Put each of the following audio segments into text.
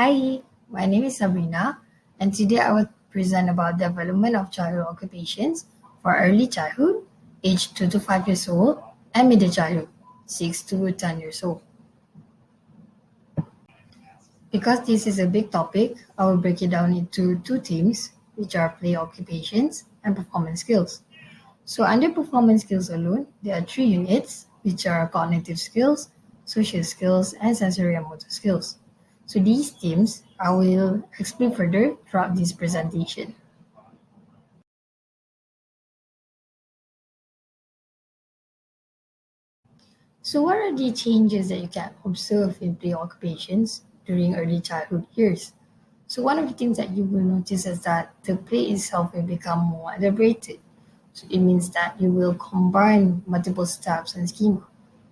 Hi, my name is Sabrina, and today I will present about development of childhood occupations for early childhood, age 2 to 5 years old, and middle childhood, 6 to 10 years old. Because this is a big topic, I will break it down into two themes, which are play occupations and performance skills. So, under performance skills alone, there are three units, which are cognitive skills, social skills, and sensory and motor skills. So, these themes I will explain further throughout this presentation. So, what are the changes that you can observe in play occupations during early childhood years? So, one of the things that you will notice is that the play itself will become more elaborated. So, it means that you will combine multiple steps and schema.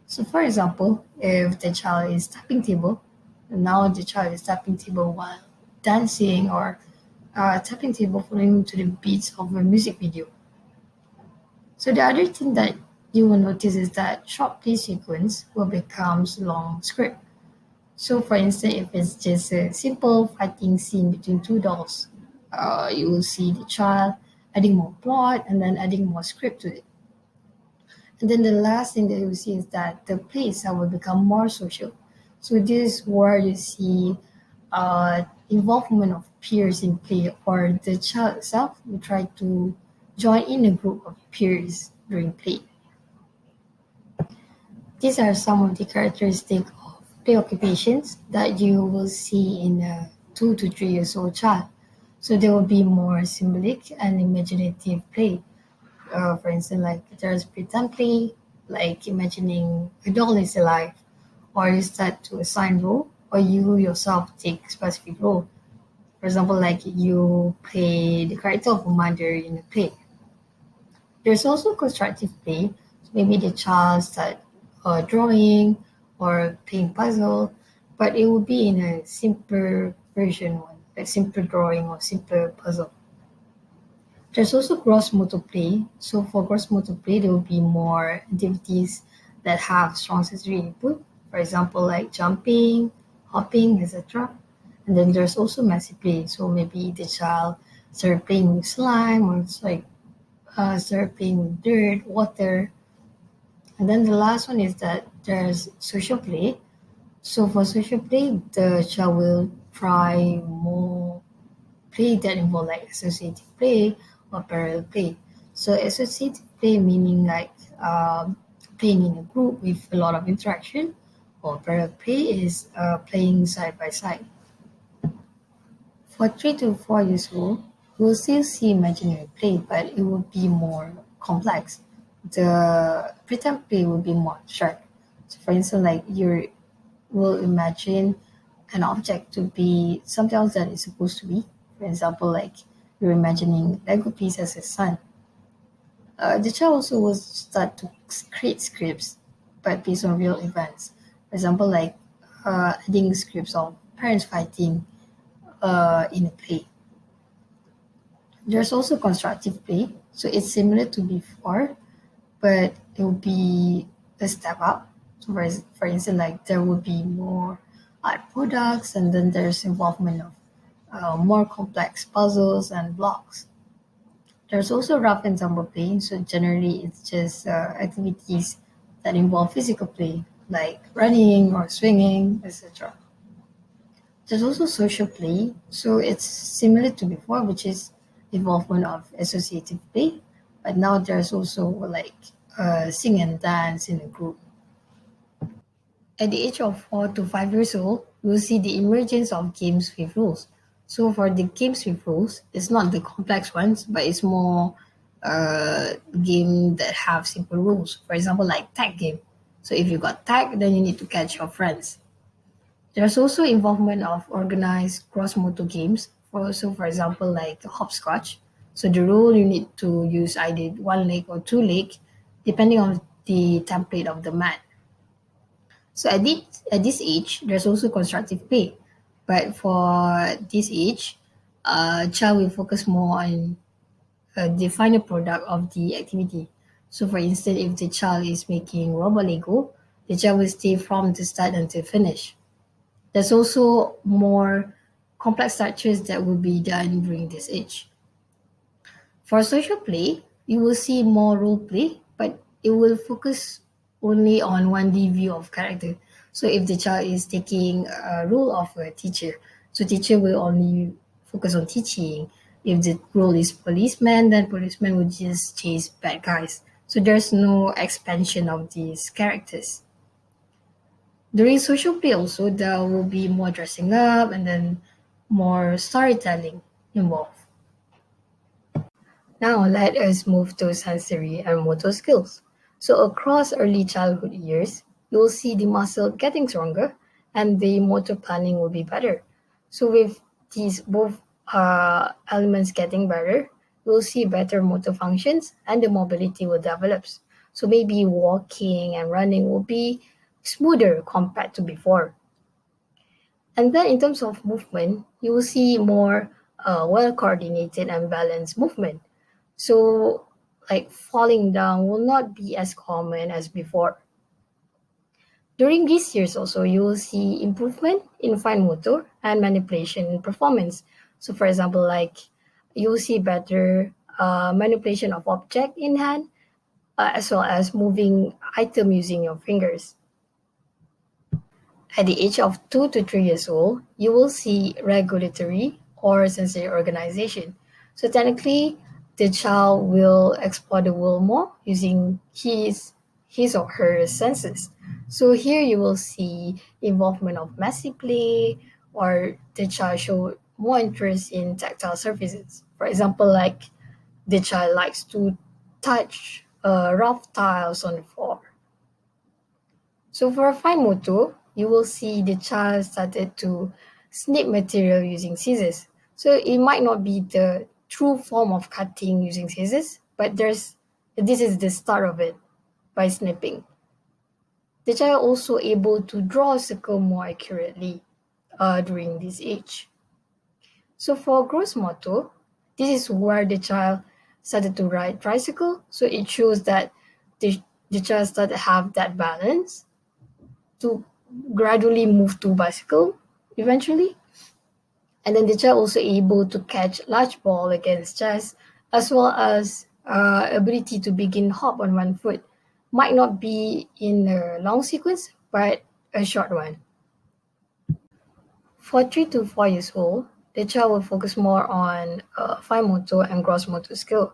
So, for example, if the child is tapping table, now the child is tapping table while dancing or tapping table following to the beats of a music video. So the other thing that you will notice is that short play sequence will become long script. So for instance, if it's just a simple fighting scene between two dolls, you will see the child adding more plot and then adding more script to it. And then the last thing that you will see is that the play itself will become more social. So this is where you see involvement of peers in play, or the child itself will try to join in a group of peers during play. These are some of the characteristics of play occupations that you will see in a 2 to 3 years old child. So there will be more symbolic and imaginative play. For instance, like there's pretend play, like imagining a doll is alive, or you start to assign role, or you yourself take specific role. For example, like you play the character of a mother in a play. There's also constructive play. So maybe the child start drawing or playing puzzle, but it will be in a simpler version one, like simpler drawing or simpler puzzle. There's also gross motor play. So for gross motor play, there will be more activities that have strong sensory input. For example, like jumping, hopping, etc. And then there's also messy play. So maybe the child start playing with slime, or it's like start playing with dirt, water. And then the last one is that there's social play. So for social play, the child will try more play that involve like associative play or parallel play. So associative play meaning like playing in a group with a lot of interaction, or parallel play is playing side by side. For 3 to 4 years old, we'll still see imaginary play, but it will be more complex. The pretend play will be more abstract. So for instance, like you will imagine an object to be something else that it's supposed to be. For example, like you're imagining Lego piece as a sun. The child also will start to create scripts, but based on real events. For example, like adding scripts of parents fighting in a play. There's also constructive play, so it's similar to before, but it will be a step up. So for instance, like there will be more art products, and then there's involvement of more complex puzzles and blocks. There's also rough ensemble play, so generally it's just activities that involve physical play, like running or swinging, etc. There's also social play, so it's similar to before, which is involvement of associative play, but now there's also like sing and dance in a group. At the age of 4 to 5 years old, we'll see the emergence of games with rules. So for the games with rules, it's not the complex ones, but it's more game that have simple rules. For example, like tag game. So if you got tagged, then you need to catch your friends. There's also involvement of organized cross-motor games. For example, like hopscotch. So the rule you need to use either one leg or two leg, depending on the template of the mat. So at this age, there's also constructive play, but for this age, child will focus more on the final product of the activity. So, for instance, if the child is making robot Lego, the child will stay from the start until finish. There's also more complex structures that will be done during this age. For social play, you will see more role play, but it will focus only on 1D view of character. So if the child is taking a role of a teacher, so teacher will only focus on teaching. If the role is policeman, then policeman will just chase bad guys. So there's no expansion of these characters. During social play also, there will be more dressing up and then more storytelling involved. Now let us move to sensory and motor skills. So across early childhood years, you will see the muscle getting stronger and the motor planning will be better. So with these both elements getting better, we'll see better motor functions and the mobility will develop. So maybe walking and running will be smoother compared to before. And then in terms of movement, you will see more well coordinated and balanced movement. So, like falling down will not be as common as before. During these years, also, you will see improvement in fine motor and manipulation in performance. So, for example, like you will see better manipulation of object in hand, as well as moving item using your fingers. At the age of 2 to 3 years old, you will see regulatory or sensory organization. So technically, the child will explore the world more using his or her senses. So here you will see involvement of messy play or the child show more interest in tactile surfaces. For example, like the child likes to touch rough tiles on the floor. So for fine motor, you will see the child started to snip material using scissors. So it might not be the true form of cutting using scissors, but this is the start of it by snipping. The child also able to draw a circle more accurately during this age. So for gross motor, this is where the child started to ride tricycle. So it shows that the child started to have that balance to gradually move to bicycle eventually. And then the child also able to catch large ball against chess, as well as ability to begin hop on one foot. Might not be in a long sequence, but a short one. For 3 to 4 years old, the child will focus more on fine motor and gross motor skill.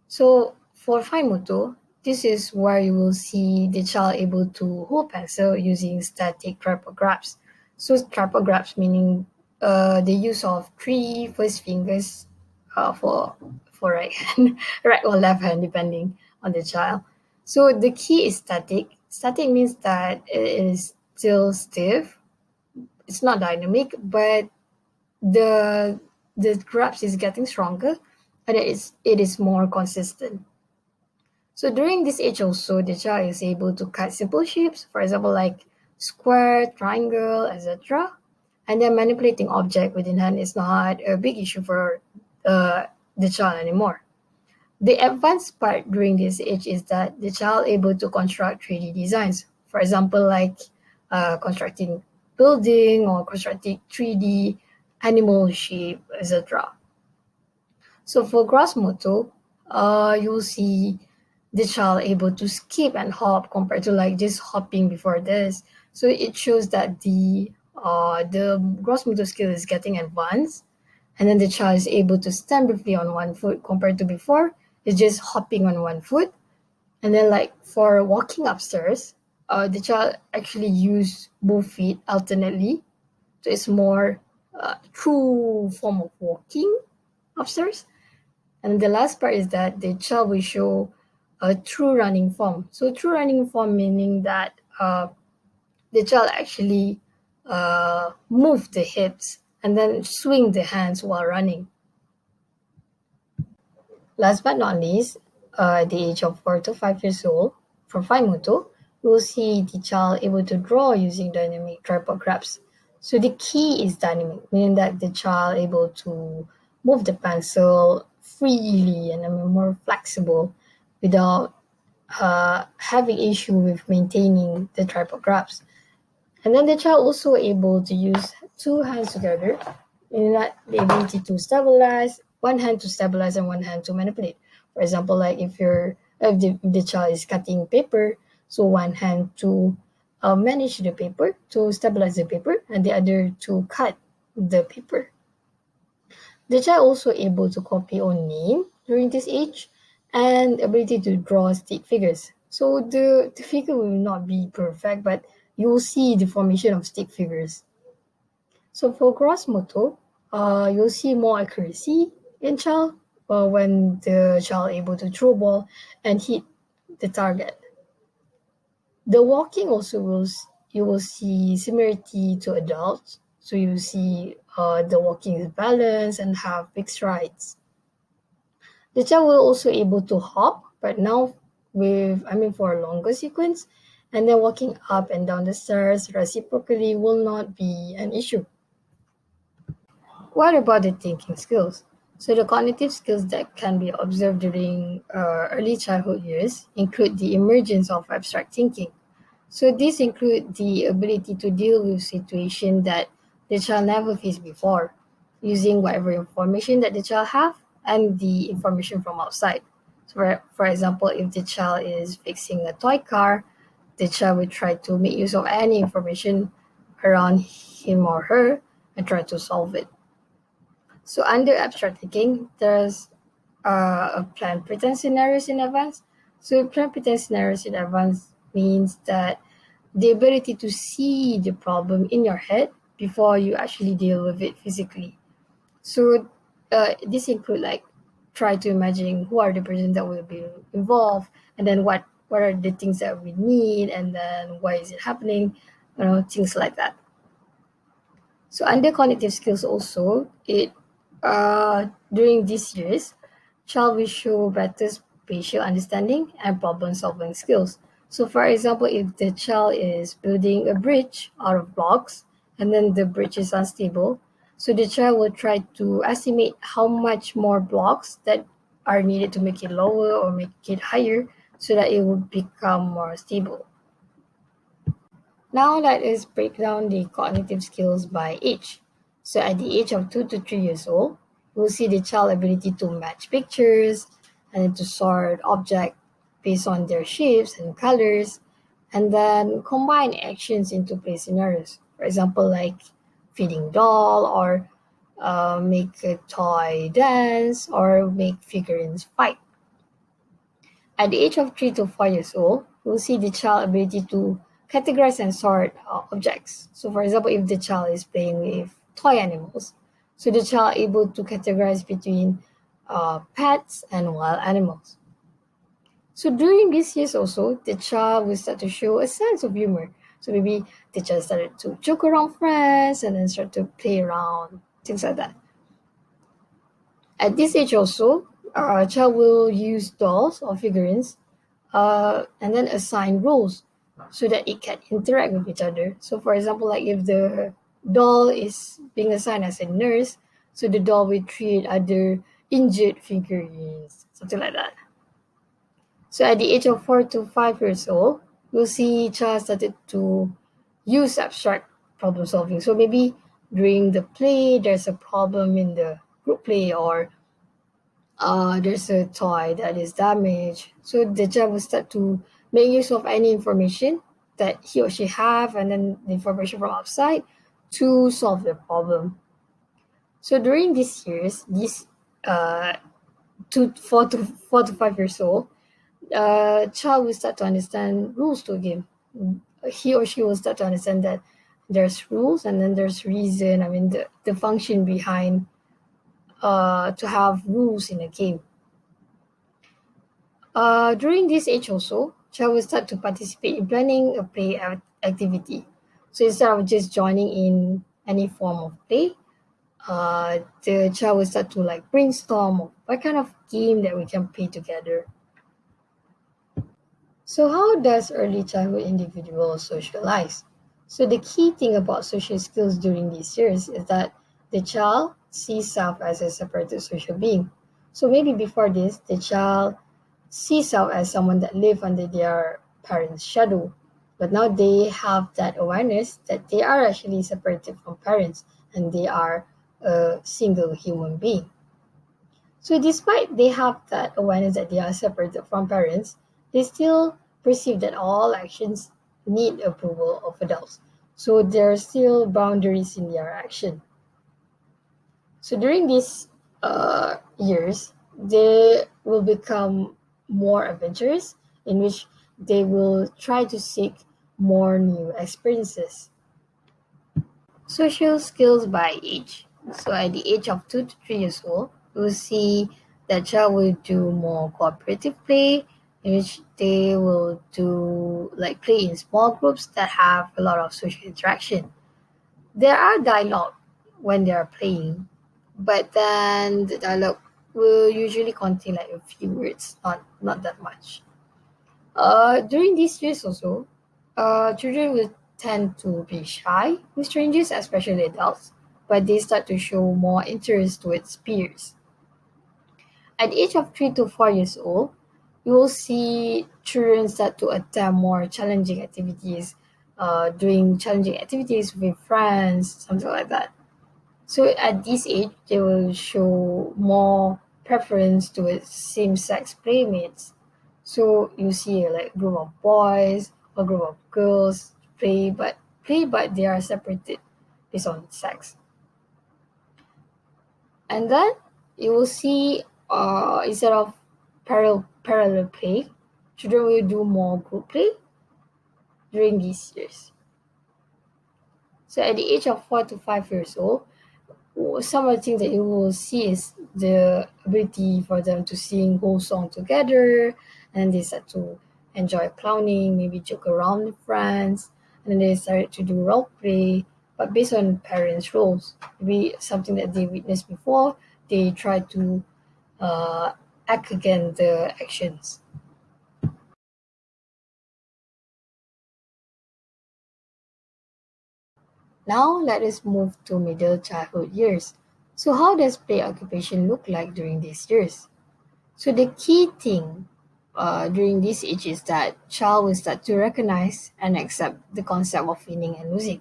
So for fine motor, this is where you will see the child able to hold pencil using static tripod grabs. So tripod grabs meaning the use of three first fingers for right hand, right or left hand depending on the child. So the key is static. Static means that it is still stiff. It's not dynamic, but the the grasp is getting stronger and it is more consistent. So during this age also, the child is able to cut simple shapes, for example, like square, triangle, etc. And then manipulating object within hand is not a big issue for the child anymore. The advanced part during this age is that the child able to construct 3D designs. For example, like constructing building or constructing 3D animal shape, etc. So for gross motor, you'll see the child able to skip and hop compared to like just hopping before this. So it shows that the gross motor skill is getting advanced, and then the child is able to stand briefly on one foot compared to before it's just hopping on one foot. And then like for walking upstairs, the child actually use both feet alternately, so it's more true form of walking upstairs. And the last part is that the child will show a true running form. So true running form meaning that the child actually move the hips and then swing the hands while running. Last but not least, at the age of 4 to 5 years old, for fine motor, we will see the child able to draw using dynamic tripod grabs. So the key is dynamic, meaning that the child able to move the pencil freely and more flexible without having issue with maintaining the tripod grabs. And then the child also able to use two hands together in that the ability to stabilize, one hand to stabilize and one hand to manipulate. For example, like if the child is cutting paper, so one hand to manage the paper, to stabilize the paper, and the other to cut the paper. The child also able to copy own name during this age and ability to draw stick figures. So the figure will not be perfect, but you will see the formation of stick figures. So for gross motor, you'll see more accuracy in child when the child able to throw ball and hit the target. The walking also you will see similarity to adults. So you see the walking is balanced and have big strides. The child will also able to hop, but now for a longer sequence, and then walking up and down the stairs reciprocally will not be an issue. What about the thinking skills? So the cognitive skills that can be observed during early childhood years include the emergence of abstract thinking. So these include the ability to deal with situations that the child never faced before, using whatever information that the child have and the information from outside. So for example, if the child is fixing a toy car, the child will try to make use of any information around him or her and try to solve it. So under abstract thinking, there's a plan pretend scenarios in advance. So plan pretend scenarios in advance means that the ability to see the problem in your head before you actually deal with it physically. So this include like try to imagine who are the person that will be involved, and then what are the things that we need, and then why is it happening, things like that. So under cognitive skills also, it during these years, child will show better spatial understanding and problem solving skills. So for example, if the child is building a bridge out of blocks and then the bridge is unstable, so the child will try to estimate how much more blocks that are needed to make it lower or make it higher so that it will become more stable. Now let us break down the cognitive skills by age. So at the age of 2 to 3 years old, we'll see the child ability to match pictures and to sort objects based on their shapes and colors, and then combine actions into play scenarios. For example, like feeding doll or make a toy dance or make figurines fight. At the age of 3 to 4 years old, we'll see the child ability to categorize and sort objects. So, for example, if the child is playing with toy animals, so the child able to categorize between pets and wild animals. So during these years also, the child will start to show a sense of humor. So maybe the child started to joke around friends and then start to play around, things like that. At this age also, a child will use dolls or figurines and then assign roles so that it can interact with each other. So, for example, like if the doll is being assigned as a nurse, so the doll will treat other injured figurines, something like that. So, at the age of 4 to 5 years old, we'll see child started to use abstract problem solving. So maybe during the play, there's a problem in the group play, or there's a toy that is damaged. So the child will start to make use of any information that he or she have, and then the information from outside to solve the problem. So during these years, these two, 4 to 5 years old, child will start to understand rules to a game. He or she will start to understand that there's rules and then there's reason. The function behind to have rules in a game. During this age also, child will start to participate in planning a play activity. So instead of just joining in any form of play, the child will start to like brainstorm of what kind of game that we can play together. So how does early childhood individuals socialize? So the key thing about social skills during these years is that the child sees self as a separated social being. So maybe before this, the child sees self as someone that live under their parents' shadow. But now they have that awareness that they are actually separated from parents and they are a single human being. So despite they have that awareness that they are separated from parents, they still perceive that all actions need approval of adults. So there are still boundaries in their action. So during these years, they will become more adventurous, in which they will try to seek more new experiences. Social skills by age. So at the age of 2 to 3 years old, we'll see that child will do more cooperative play, in which they will do like play in small groups that have a lot of social interaction. There are dialogue when they are playing, but then the dialogue will usually contain like a few words, not that much. During these years also, children will tend to be shy with strangers, especially adults, but they start to show more interest towards peers. At the age of 3 to 4 years old, you will see children start to attempt more challenging activities, doing challenging activities with friends, something like that. So at this age, they will show more preference towards same-sex playmates. So you see like a group of boys or group of girls play, but they are separated based on sex. And then you will see instead of parallel play, children will do more group play during these years. So at the age of 4 to 5 years old, some of the things that you will see is the ability for them to sing whole song together, and they start to enjoy clowning, maybe joke around with friends, and then they started to do role play, but based on parents' roles. Maybe something that they witnessed before, they try to uh, act against the actions. Now let us move to middle childhood years. So how does play occupation look like during these years? So the key thing during this age is that child will start to recognize and accept the concept of winning and losing.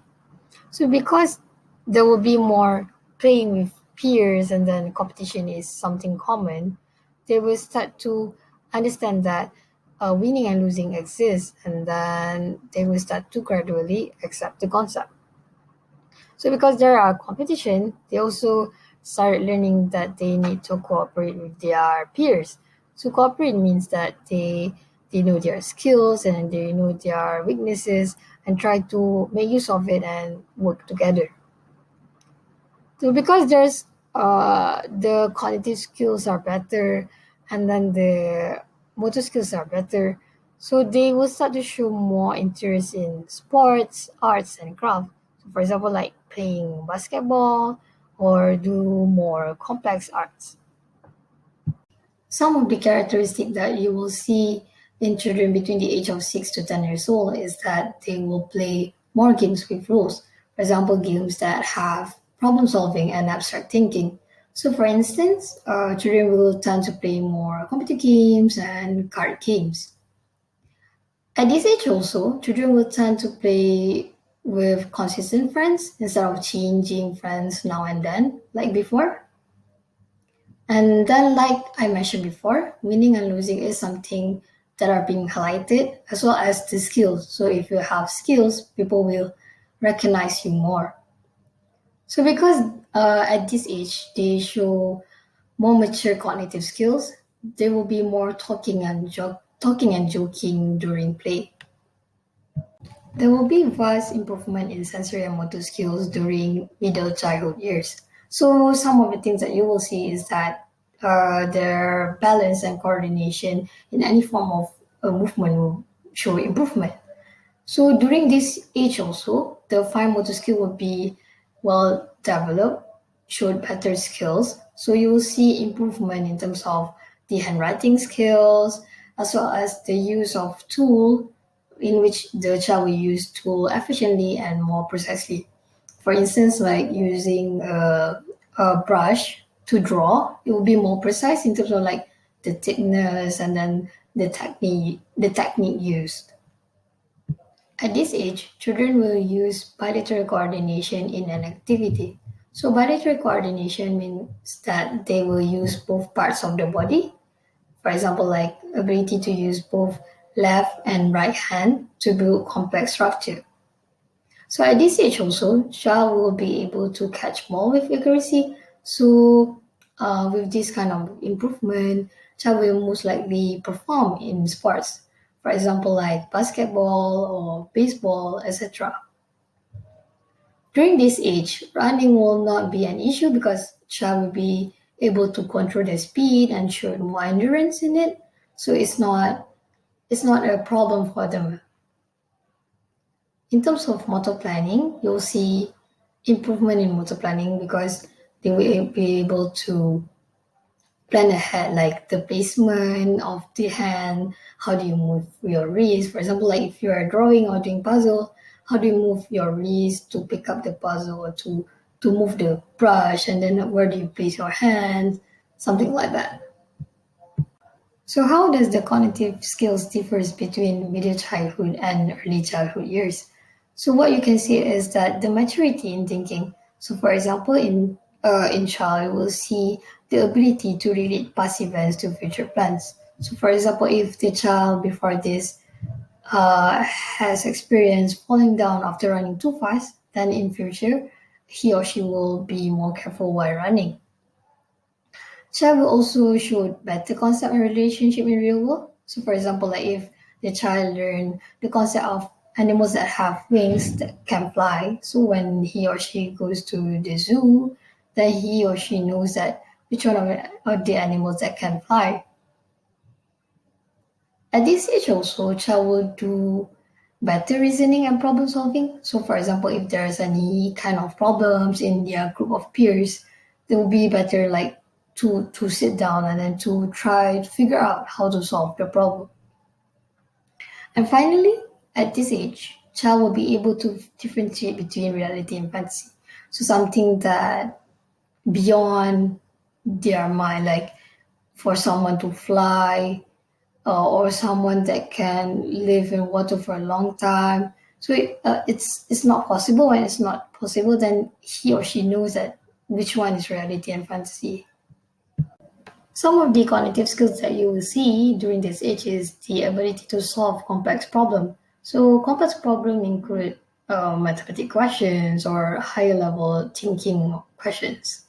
So because there will be more playing with peers and then competition is something common, they will start to understand that winning and losing exist, and then they will start to gradually accept the concept. So because there are competition, they also start learning that they need to cooperate with their peers. So cooperate means that they know their skills and they know their weaknesses and try to make use of it and work together. So because there's the cognitive skills are better and then the motor skills are better, so they will start to show more interest in sports, arts, and craft. So for example, like playing basketball or do more complex arts. Some of the characteristics that you will see in children between the age of 6 to 10 years old is that they will play more games with rules. For example, games that have problem solving and abstract thinking. So, for instance, children will tend to play more computer games and card games. At this age, also, children will tend to play with consistent friends instead of changing friends now and then, like before. And then, like I mentioned before, winning and losing is something that are being highlighted as well as the skills. So if you have skills, people will recognize you more. So because at this age they show more mature cognitive skills, they will be more talking and joking during play. There will be vast improvement in sensory and motor skills during middle childhood years. So some of the things that you will see is that their balance and coordination in any form of movement will show improvement. So during this age also, the fine motor skill will be well developed, showed better skills. So you will see improvement in terms of the handwriting skills as well as the use of tool in which the child will use tool efficiently and more precisely. For instance, like using a brush to draw, it will be more precise in terms of like the thickness and then the technique used. At this age, children will use bilateral coordination in an activity. So body coordination means that they will use both parts of the body. For example, like ability to use both left and right hand to build complex structure. So at this age also, child will be able to catch ball with accuracy. So with this kind of improvement, child will most likely perform in sports. For example, like basketball or baseball, etc. During this age, running will not be an issue because child will be able to control the speed and show more endurance in it. So it's not a problem for them. In terms of motor planning, you'll see improvement in motor planning because they will be able to plan ahead, like the placement of the hand, how do you move your wrist. For example, like if you are drawing or doing puzzle, how do you move your wrist to pick up the puzzle or to move the brush, and then where do you place your hands, something like that. So how does the cognitive skills differs between middle childhood and early childhood years? So what you can see is that the maturity in thinking. So for example, in child, you will see the ability to relate past events to future plans. So for example, if the child before this has experienced falling down after running too fast, then in future he or she will be more careful while running. Child will also show better concept and relationship in real world. So for example, like if the child learn the concept of animals that have wings that can fly, so when he or she goes to the zoo, then he or she knows that which one of the animals that can fly. At this age also, child will do better reasoning and problem solving. So for example, if there's any kind of problems in their group of peers, they will be better like to sit down and then to try to figure out how to solve the problem. And finally, at this age, child will be able to differentiate between reality and fantasy. So something that beyond their mind, like for someone to fly, or someone that can live in water for a long time. So it's not possible. When it's not possible, then he or she knows that which one is reality and fantasy. Some of the cognitive skills that you will see during this age is the ability to solve complex problems. So complex problems include mathematical questions or higher level thinking questions.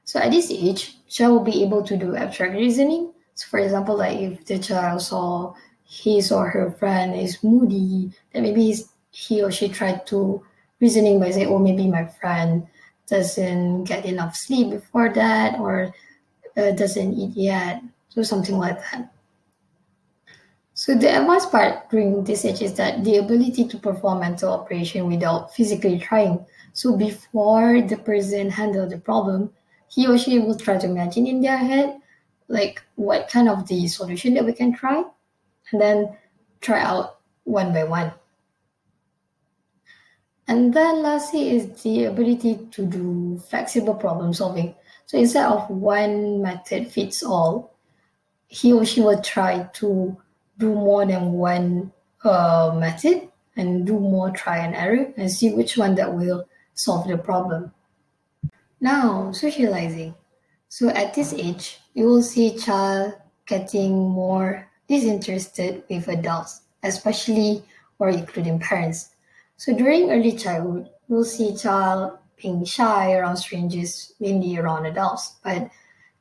So at this age, child will be able to do abstract reasoning. So for example, like if the child saw his or her friend is moody, then maybe he or she tried to reasoning by saying, oh, maybe my friend doesn't get enough sleep before that, or doesn't eat yet. So something like that. So the advanced part during this age is that the ability to perform mental operation without physically trying. So before the person handle the problem, he or she will try to imagine in their head like what kind of the solution that we can try, and then try out one by one. And then lastly is the ability to do flexible problem solving. So instead of one method fits all, he or she will try to do more than one method and do more try and error and see which one that will solve the problem. Now, socializing. So at this age, you will see child getting more disinterested with adults, especially or including parents. So during early childhood, you'll see child being shy around strangers, mainly around adults. But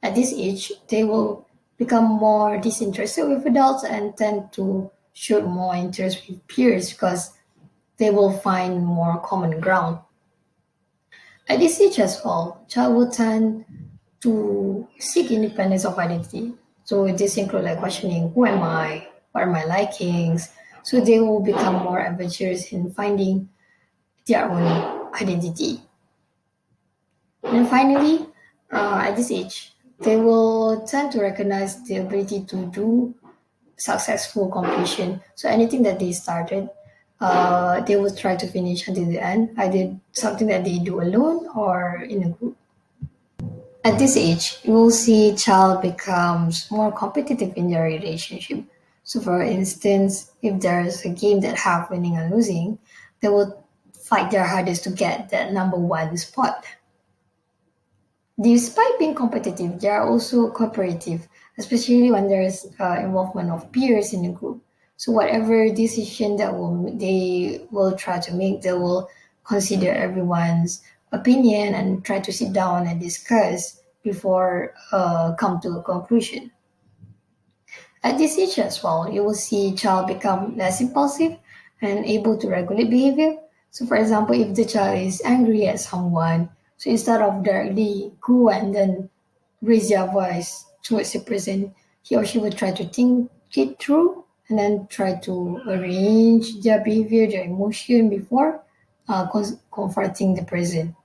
at this age, they will become more disinterested with adults and tend to show more interest with peers because they will find more common ground. At this age as well, child will tend to seek independence of identity. So this include like questioning who am I, what are my likings. So they will become more adventurous in finding their own identity. And finally, at this age, they will tend to recognize the ability to do successful completion. So anything that they started, they will try to finish until the end, either something that they do alone or in a group. At this age, you will see child becomes more competitive in their relationship. So for instance, if there's a game that have winning and losing, they will fight their hardest to get that number one spot. Despite being competitive, they are also cooperative, especially when there's involvement of peers in the group. So whatever decision they will try to make, they will consider everyone's opinion and try to sit down and discuss before come to a conclusion. At this age as well, you will see child become less impulsive and able to regulate behavior. So for example, if the child is angry at someone, so instead of directly go and then raise their voice towards the person, he or she would try to think it through and then try to arrange their behavior, their emotion before confronting the person.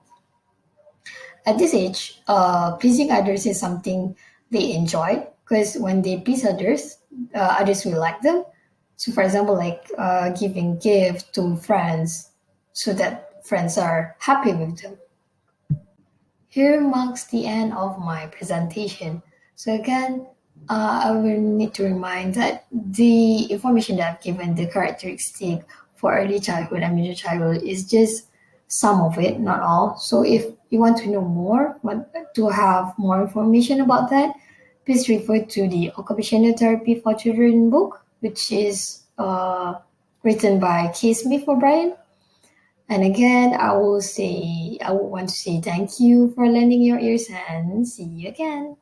At this age, pleasing others is something they enjoy because when they please others, others will like them. So, for example, like giving gift to friends so that friends are happy with them. Here marks the end of my presentation. So again, I will need to remind that the information that I've given, the characteristic for early childhood and middle childhood is just some of it, not all. So if you want to know more, want to have more information about that, please refer to the Occupational Therapy for Children book, which is written by K. Smith O'Brien. And again, I would want to say thank you for lending your ears and see you again.